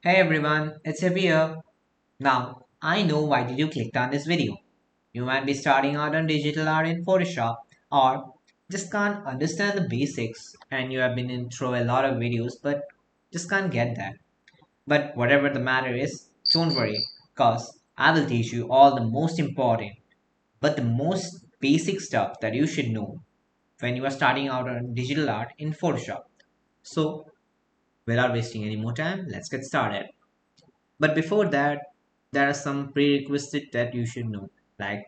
Hey everyone, it's Hippie here. Now, I know why did you click on this video. You might be starting out on digital art in Photoshop or just can't understand the basics and you have been in through a lot of videos but just can't get that. But whatever the matter is, don't worry cause I will teach you all the most important but the most basic stuff that you should know when you are starting out on digital art in Photoshop. So, without wasting any more time, let's get started. But before that, there are some prerequisites that you should know, like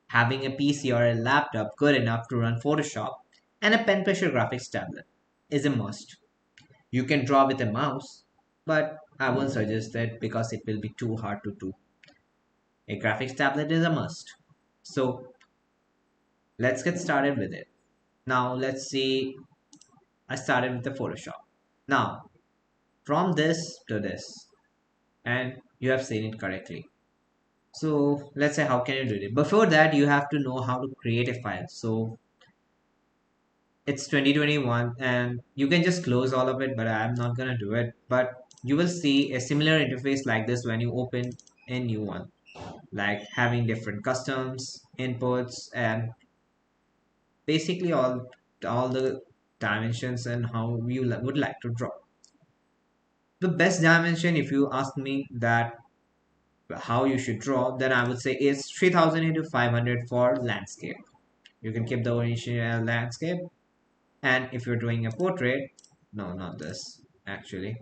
having a PC or a laptop good enough to run Photoshop, and a pen pressure graphics tablet is a must. You can draw with a mouse, but I won't suggest that because it will be too hard to do. A graphics tablet is a must. So let's get started with it. Now let's see, I started with the Photoshop. Now, from this to this, and you have seen it correctly. So let's say how can you do it? Before that, you have to know how to create a file. So it's 2021 and you can just close all of it, but I'm not gonna do it. But you will see a similar interface like this when you open a new one, like having different customs, inputs, and basically all the dimensions and how you would like to draw. The best dimension, if you ask me that how you should draw, then I would say is 3000 into 500 for landscape. You can keep the original landscape, and if you're doing a portrait, no, not this actually,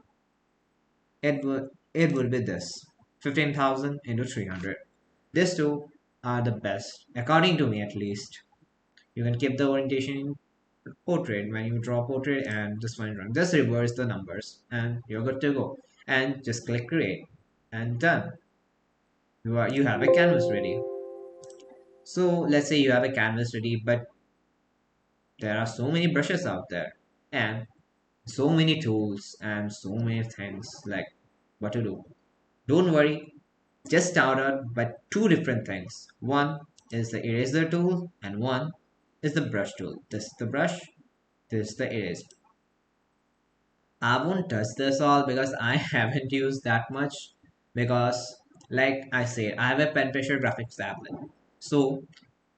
it would be this 15,000 into 300. These two are the best according to me, at least. You can keep the orientation in portrait when you draw portrait, and just one run, just reverse the numbers and you're good to go, and just click create and done. You have a canvas ready. So let's say you have a canvas ready, but there are so many brushes out there and so many tools and so many things, like what to do. Don't worry, just start out by two different things. One is the eraser tool and one is the brush tool. This is the brush, this is the eraser. I won't touch this all because I haven't used that much, because like I said, I have a pen pressure graphics tablet. So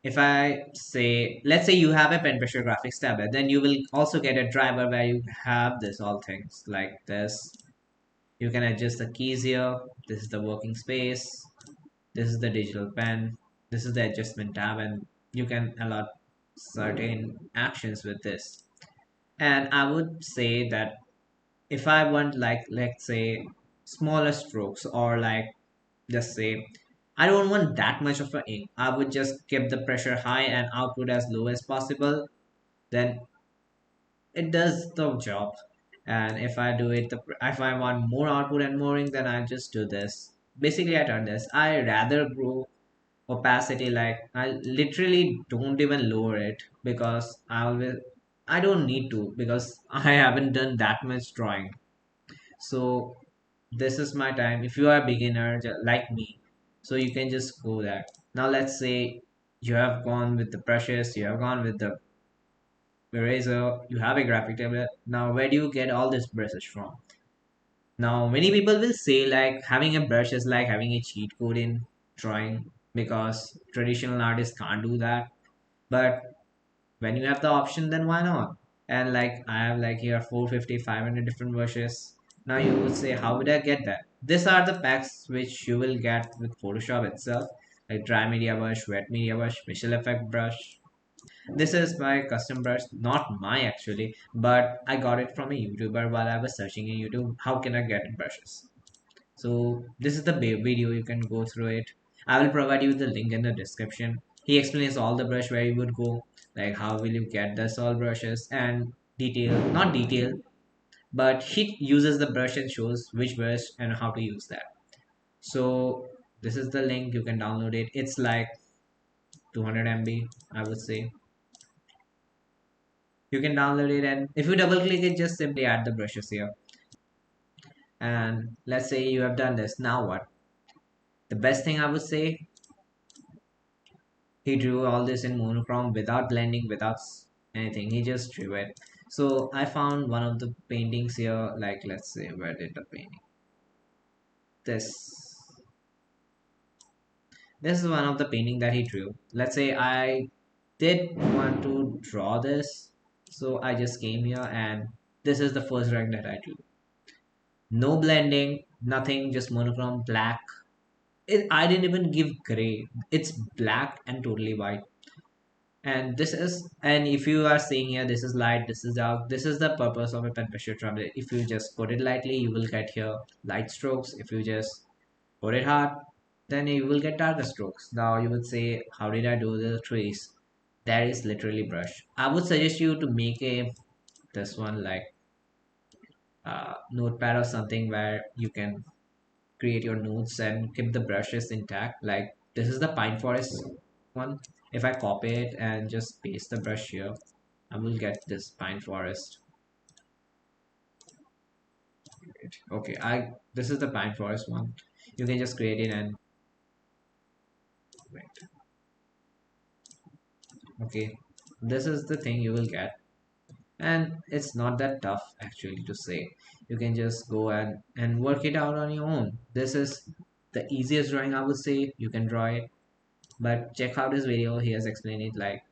if I say, let's say you have a pen pressure graphics tablet, then you will also get a driver where you have this all things like this. You can adjust the keys here. This is the working space. This is the digital pen. This is the adjustment tab, and you can allot certain actions with this. And I would say that if I want, like, let's say smaller strokes, or like just say I don't want that much of an ink, I would just keep the pressure high and output as low as possible. Then it does the job. And if I do it, if I want more output and more ink, then I just do this. Basically, I turn this. I rather grow opacity, like I literally don't even lower it because I don't need to, because I haven't done that much drawing. So this is my time. If you are a beginner like me, so you can just go there. Now let's say you have gone with the brushes, you have gone with the eraser, you have a graphic tablet. Now where do you get all these brushes from? Now many people will say like having a brush is like having a cheat code in drawing, because traditional artists can't do that. But when you have the option, then why not? And like I have like here 450, 500 different brushes. Now you would say, how would I get that? These are the packs which you will get with Photoshop itself, like dry media brush, wet media brush, visual effect brush. This is my custom brush, not my actually, but I got it from a YouTuber while I was searching in YouTube. How can I get brushes? So this is the video. You can go through it. I will provide you the link in the description. He explains all the brush where you would go, like how will you get the all brushes and detail, not detail, but he uses the brush and shows which brush and how to use that. So this is the link. You can download it. It's like 200 MB, I would say. You can download it, and if you double click it, just simply add the brushes here. And let's say you have done this. Now what? The best thing I would say, he drew all this in monochrome without blending, without anything. He just drew it. So I found one of the paintings here, like let's say, where did the painting? this this is one of the painting that he drew. Let's say I did want to draw this, so I just came here and this is the first drawing that I drew. No blending, nothing, just monochrome black. I didn't even give gray. It's black and totally white. And this is, and if you are seeing here, this is light, this is dark. This is the purpose of a pen pressure drum. If you just put it lightly, you will get here light strokes. If you just put it hard, then you will get darker strokes. Now you would say, how did I do the trace? That is literally brush. I would suggest you to make a this one like notepad or something where you can create your notes and keep the brushes intact. Like this is the pine forest one. If I copy it and just paste the brush here, I will get this pine forest. Okay, I this is the pine forest one. You can just create it and wait. Okay, this is the thing you will get, and it's not that tough actually to say. You can just go and work it out on your own. This is the easiest drawing I would say. You can draw it, but check out his video. He has explained it like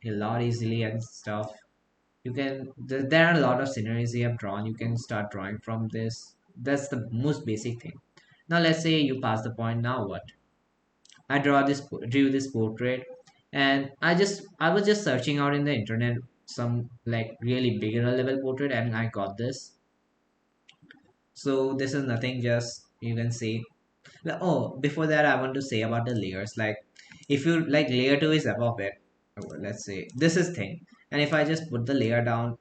a lot easily and stuff. You can there are a lot of sceneries you have drawn. You can start drawing from this. That's the most basic thing. Now let's say you pass the point. Now what? I drew this portrait, and I was just searching out in the internet some like really beginner level portrait, and I got this. So this is nothing, just you can see. Oh, before that, I want to say about the layers. Like, if you like layer two is above it. Let's say this is thing, and if I just put the layer down,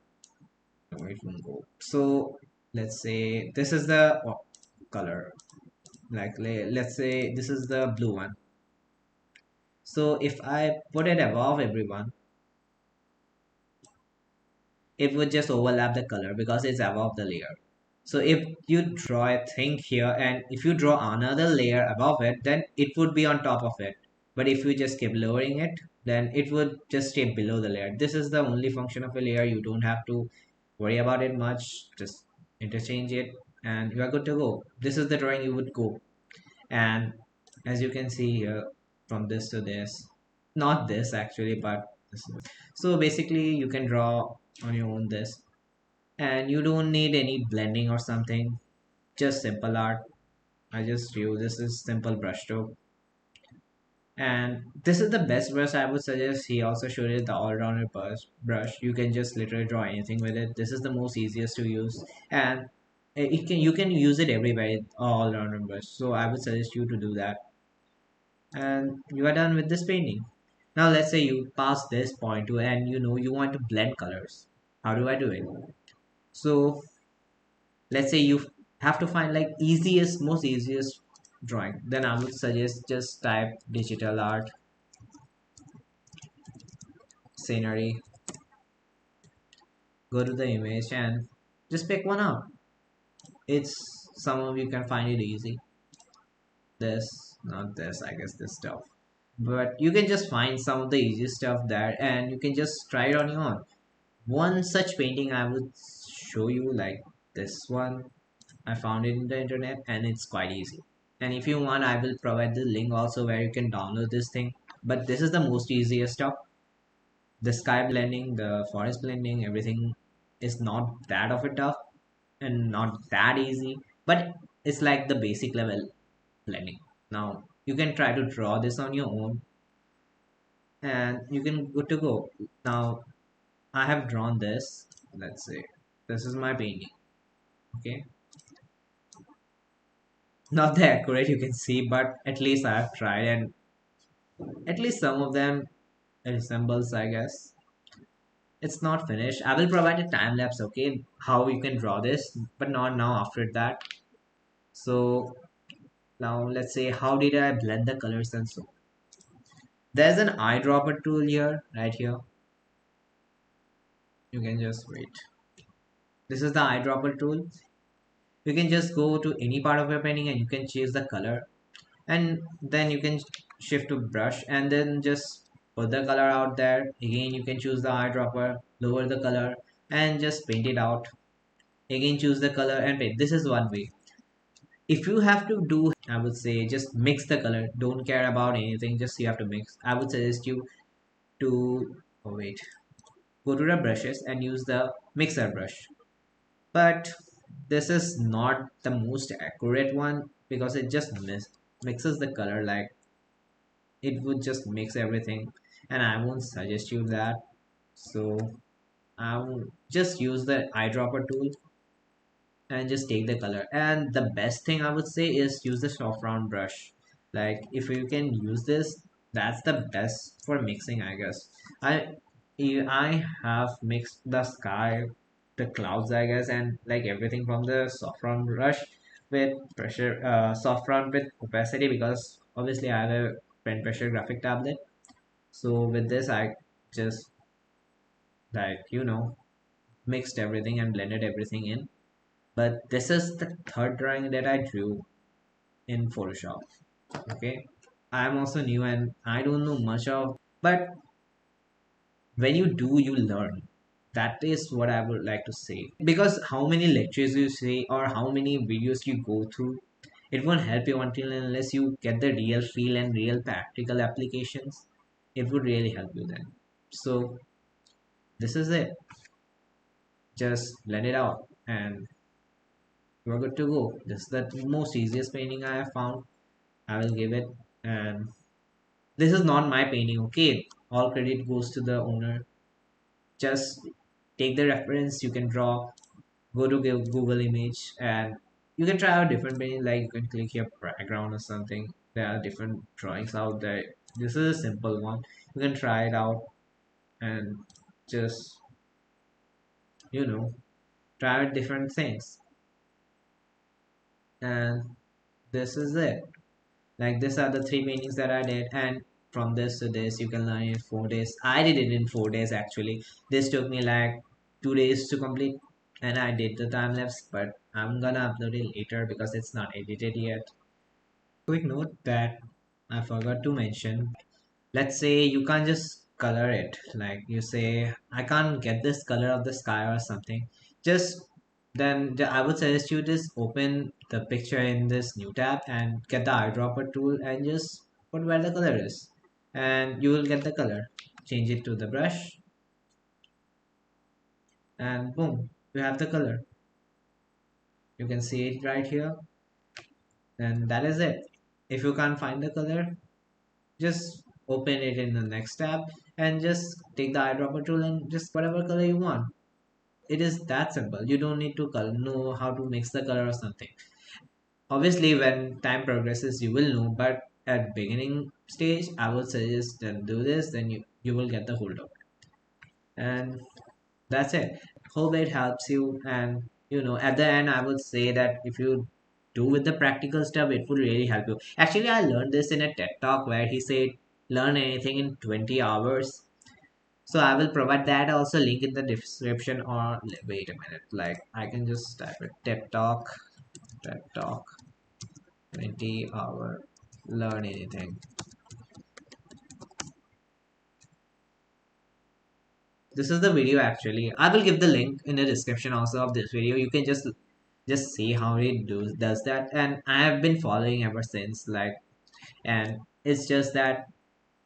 it won't go. So let's say this is the color. Like let's say this is the blue one. So if I put it above everyone, it would just overlap the color because it's above the layer. So if you draw a thing here and if you draw another layer above it, then it would be on top of it. But if you just keep lowering it, then it would just stay below the layer. This is the only function of a layer. You don't have to worry about it much. Just interchange it and you are good to go. This is the drawing you would go. And as you can see here, from this to this, not this actually, but this. So basically you can draw on your own this, and you don't need any blending or something, just simple art. I just use this is simple brushstroke, and this is the best brush I would suggest. He also showed it the all-rounder brush. You can just literally draw anything with it. This is the most easiest to use, and it can you can use it everywhere, all-rounder brush. So I would suggest you to do that, and you are done with this painting. Now let's say you pass this point to, and you know you want to blend colors. How do I do it? So let's say you have to find like most easiest drawing, then I would suggest just type digital art scenery, go to the image and just pick one out. It's some of you can find it easy, this, not this, I guess this stuff, but you can just find some of the easiest stuff there and you can just try it on your own. One such painting I would show you, like this one. I found it in the internet and it's quite easy. And if you want, I will provide the link also where you can download this thing. But this is the most easiest stuff. The sky blending, the forest blending, everything is not that of a tough and not that easy. But it's like the basic level blending. Now you can try to draw this on your own and you can good to go. Now I have drawn this. Let's say this is my painting. Okay, not that accurate you can see, but at least I have tried, and at least some of them resembles, I guess. It's not finished. I will provide a time lapse, okay, how you can draw this, but not now after that. So now let's say how did I blend the colors and so. There's an eyedropper tool here, right here. You can just wait. This is the eyedropper tool. You can just go to any part of your painting and you can change the color, and then you can shift to brush and then just put the color out there. Again you can choose the eyedropper, lower the color and just paint it out. Again choose the color and paint. This is one way. If you have to do, I would say just mix the color, don't care about anything, just you have to mix. I would suggest you to, oh wait, go to the brushes and use the mixer brush. But this is not the most accurate one because it just mixes the color, like it would just mix everything, and I won't suggest you that. So I will just use the eyedropper tool and just take the color. And the best thing I would say is use the soft round brush. Like if you can use this, that's the best for mixing, I guess. I have mixed the sky, the clouds, I guess, and like everything from the soft round brush with pressure, soft round with opacity, because obviously I have a pen pressure graphic tablet. So with this I just, like, mixed everything and blended everything in. But this is the third drawing that I drew in Photoshop. Okay, I'm also new and I don't know much of, but when you do, you learn. That is what I would like to say. Because how many lectures you see or how many videos you go through, it won't help you until and unless you get the real feel and real practical applications. It would really help you then. So this is it. Just blend it out and you're good to go. This is the most easiest painting I have found. I will give it. And this is not my painting, okay? All credit goes to the owner. Just take the reference, you can draw, go to Google image, and you can try out different painting, like you can click your background or something. There are different drawings out there. This is a simple one. You can try it out and just, you know, try out different things. And this is it. Like these are the three paintings that I did, and from this to this you can learn in 4 days. I did it in 4 days actually. This took me like 2 days to complete, and I did the time lapse, but I'm gonna upload it later because it's not edited yet. Quick note that I forgot to mention. Let's say you can't just color it, like you say I can't get this color of the sky or something. Just then I would suggest you just open the picture in this new tab and get the eyedropper tool and just put where the color is, and you will get the color. Change it to the brush and boom, you have the color. You can see it right here, and that is it. If you can't find the color, just open it in the next tab and just take the eyedropper tool and just whatever color you want. It is that simple. You don't need to know how to mix the color or something. Obviously when time progresses you will know, but at beginning stage I would suggest that do this, then you will get the hold of it. And that's it. Hope it helps you. And at the end I would say that if you do with the practical stuff, it would really help you. Actually, I learned this in a TED talk where he said learn anything in 20 hours. So I will provide that also link in the description, or wait a minute, like I can just type it TED talk 20-hour learn anything. This is the video actually. I will give the link in the description also of this video. You can just see how it does that, and I have been following ever since, like, and it's just that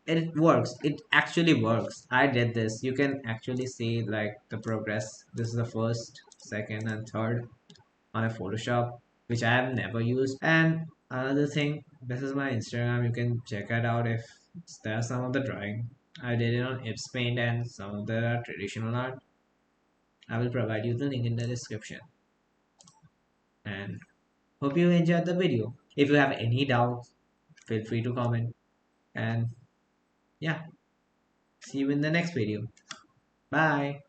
it works. It actually works. I did this. You can actually see like the progress. This is the first, second, and third on a Photoshop, which I have never used. And another thing, this is my Instagram. You can check it out if there's some of the drawing. I did it on Ipsy Paint and some of the traditional art. I will provide you the link in the description. And hope you enjoyed the video. If you have any doubts, feel free to comment. And yeah, see you in the next video. Bye.